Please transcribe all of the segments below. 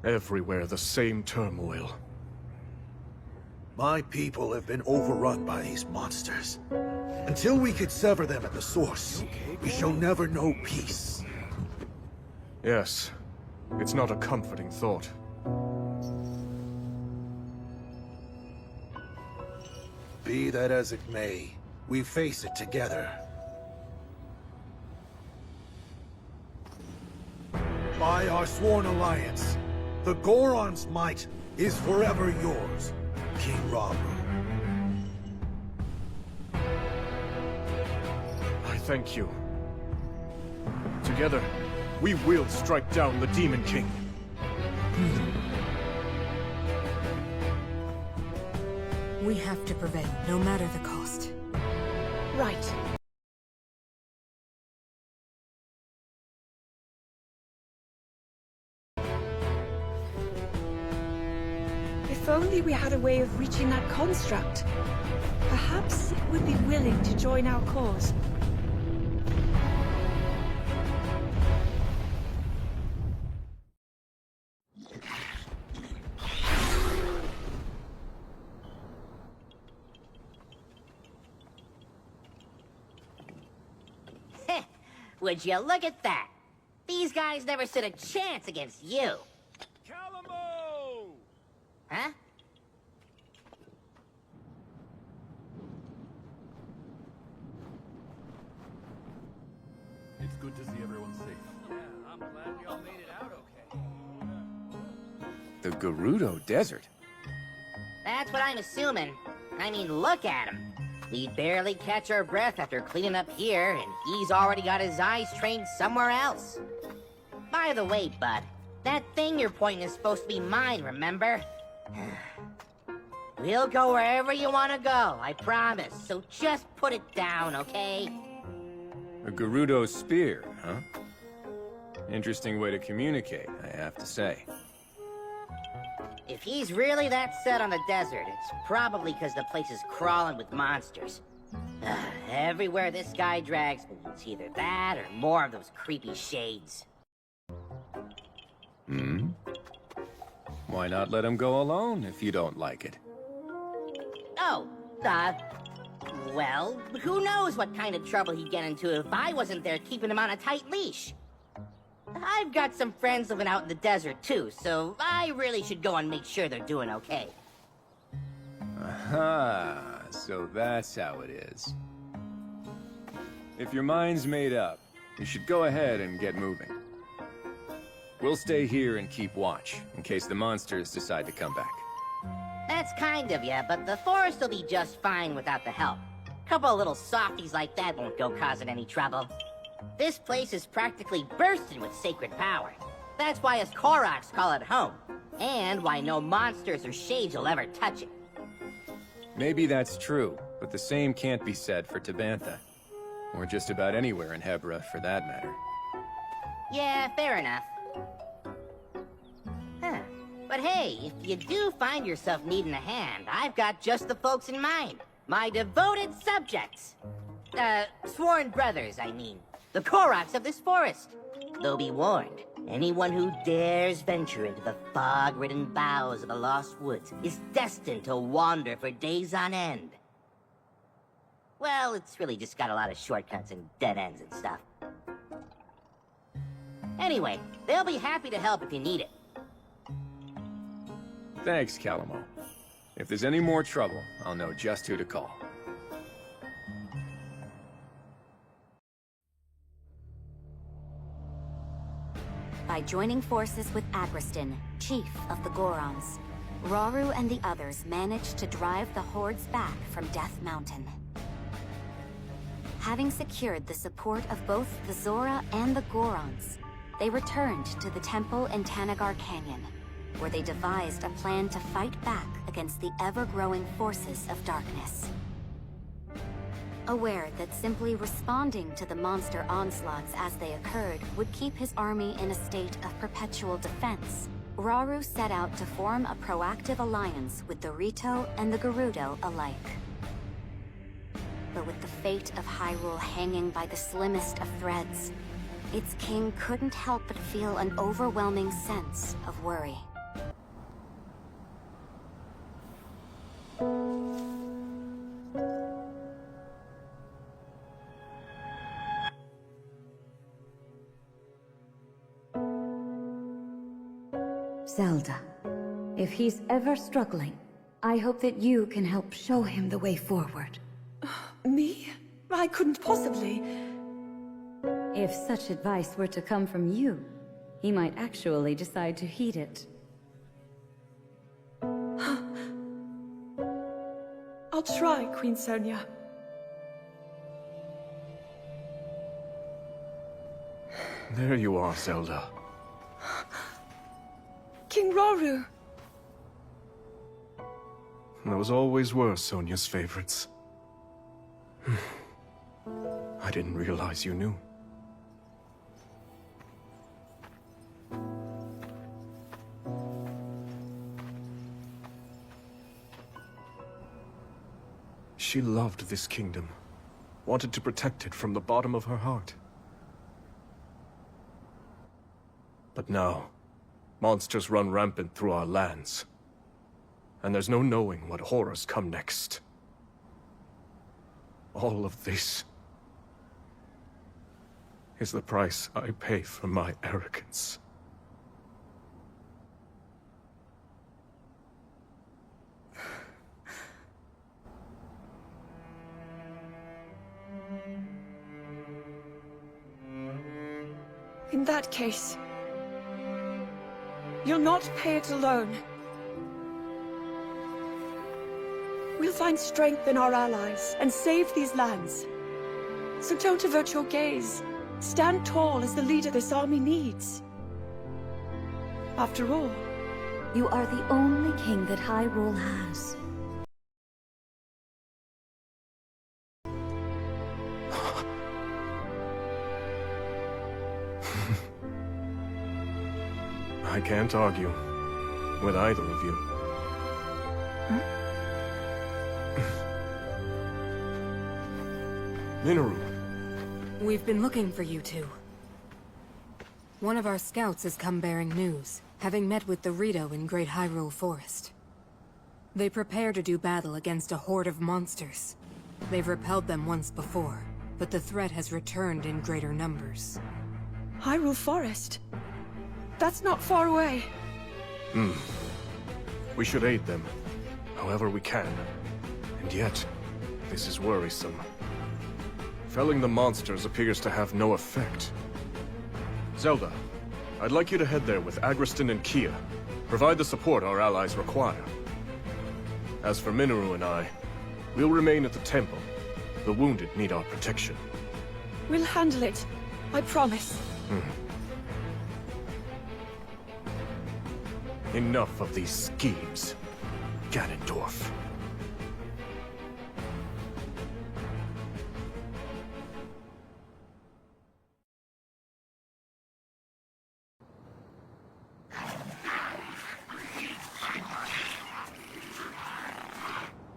Everywhere the same turmoil. My people have been overrun by these monsters. Until we could sever them at the source, we shall never know peace. Yes, it's not a comforting thought. Be that as it may, we face it together. By our sworn alliance, the Goron's might is forever yours, King Rauru. I thank you. Together, we will strike down the Demon King. We have to prevail, no matter the cost. Right. If only we had a way of reaching that construct. Perhaps it would be willing to join our cause. Would you look at that? These guys never stood a chance against you. Calamo! Huh? It's good to see everyone safe. Yeah, I'm glad we all made it out okay. The Gerudo Desert? That's what I'm assuming. I mean, look at him. We'd barely catch our breath after cleaning up here, and he's already got his eyes trained somewhere else. By the way, bud, that thing you're pointing is supposed to be mine, remember? We'll go wherever you want to go, I promise. So just put it down, okay? A Gerudo spear, huh? Interesting way to communicate, I have to say. If he's really that set on the desert, it's probably because the place is crawling with monsters. Everywhere this guy drags me, it's either that or more of those creepy shades. Hmm? Why not let him go alone if you don't like it? Oh, well, who knows what kind of trouble he'd get into if I wasn't there keeping him on a tight leash. I've got some friends living out in the desert, too, so I really should go and make sure they're doing okay. Aha, so that's how it is. If your mind's made up, you should go ahead and get moving. We'll stay here and keep watch, in case the monsters decide to come back. That's kind of you, but the forest will be just fine without the help. Couple of little softies like that won't go causing any trouble. This place is practically bursting with sacred power. That's why us Koroks call it home. And why no monsters or shades will ever touch it. Maybe that's true, but the same can't be said for Tabantha. Or just about anywhere in Hebra, for that matter. Yeah, fair enough. Huh. But hey, if you do find yourself needing a hand, I've got just the folks in mind. My devoted subjects. Sworn brothers, I mean. The Koroks of this forest. Though be warned, anyone who dares venture into the fog-ridden boughs of the Lost Woods is destined to wander for days on end. Well, it's really just got a lot of shortcuts and dead ends and stuff. Anyway, they'll be happy to help if you need it. Thanks, Calamo. If there's any more trouble, I'll know just who to call. By joining forces with Agriston, chief of the Gorons, Rauru and the others managed to drive the hordes back from Death Mountain. Having secured the support of both the Zora and the Gorons, they returned to the temple in Tanagar Canyon, where they devised a plan to fight back against the ever-growing forces of darkness. Aware that simply responding to the monster onslaughts as they occurred would keep his army in a state of perpetual defense, Rauru set out to form a proactive alliance with the Rito and the Gerudo alike. But with the fate of Hyrule hanging by the slimmest of threads, its king couldn't help but feel an overwhelming sense of worry. Zelda. If he's ever struggling, I hope that you can help show him the way forward. Me? I couldn't possibly. If such advice were to come from you, he might actually decide to heed it. I'll try, Queen Sonia. There you are, Zelda. King Rauru! Those always were Sonia's favorites. I didn't realize you knew. She loved this kingdom, wanted to protect it from the bottom of her heart. But now, monsters run rampant through our lands. And there's no knowing what horrors come next. All of this is the price I pay for my arrogance. In that case, you'll not pay it alone. We'll find strength in our allies and save these lands. So don't avert your gaze. Stand tall as the leader this army needs. After all, You are the only king that Hyrule has. I can't argue with either of you. Minoru. We've been looking for you two. One of our scouts has come bearing news, having met with the Rito in Great Hyrule Forest. They prepare to do battle against a horde of monsters. They've repelled them once before, but the threat has returned in greater numbers. Hyrule Forest? That's not far away. We should aid them, however we can. And yet, this is worrisome. Felling the monsters appears to have no effect. Zelda, I'd like you to head there with Agriston and Kia. Provide the support our allies require. As for Minoru and I, we'll remain at the temple. The wounded need our protection. We'll handle it. I promise. Enough of these schemes, Ganondorf.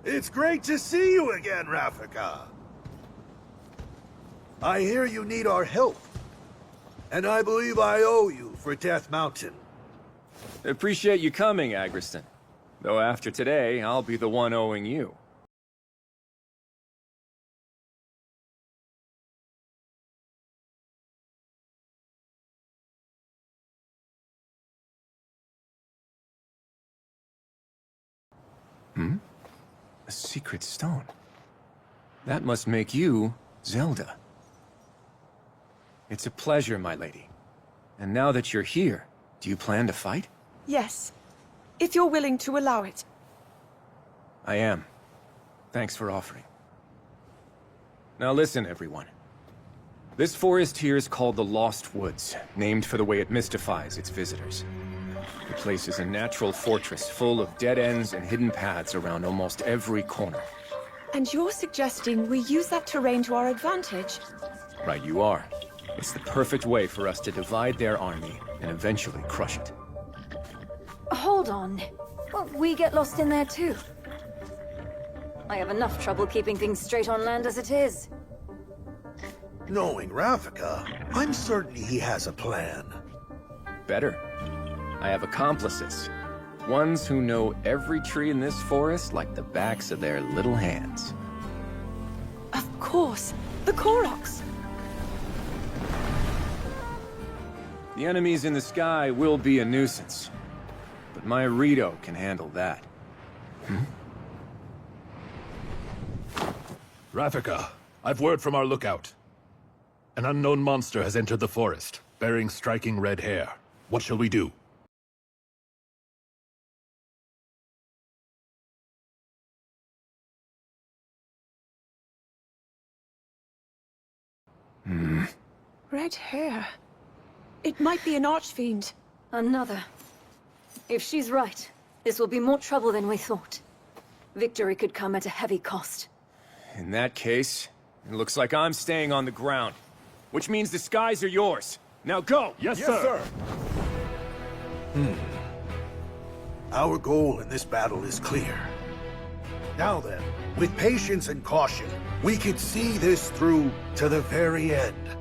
It's great to see you again, Rafika. I hear you need our help. And I believe I owe you for Death Mountain. Appreciate you coming, Agriston. Though after today, I'll be the one owing you. A secret stone. That must make you Zelda. It's a pleasure, my lady. And now that you're here, do you plan to fight? Yes. If you're willing to allow it. I am. Thanks for offering. Now listen, everyone. This forest here is called the Lost Woods, named for the way it mystifies its visitors. The place is a natural fortress full of dead ends and hidden paths around almost every corner. And you're suggesting we use that terrain to our advantage? Right you are. It's the perfect way for us to divide their army and eventually crush it. Hold on. Won't we get lost in there too? I have enough trouble keeping things straight on land as it is. Knowing Rafika, I'm certain he has a plan. Better. I have accomplices. Ones who know every tree in this forest like the backs of their little hands. Of course. The Koroks. The enemies in the sky will be a nuisance. but my Rito can handle that. Rafika, I've word from our lookout. An unknown monster has entered the forest, bearing striking red hair. What shall we do? Red hair. It might be an archfiend. Another. If she's right, this will be more trouble than we thought. Victory could come at a heavy cost. In that case, it looks like I'm staying on the ground. Which means the skies are yours. Now go! Yes, sir! Our goal in this battle is clear. Now then, with patience and caution, we could see this through to the very end.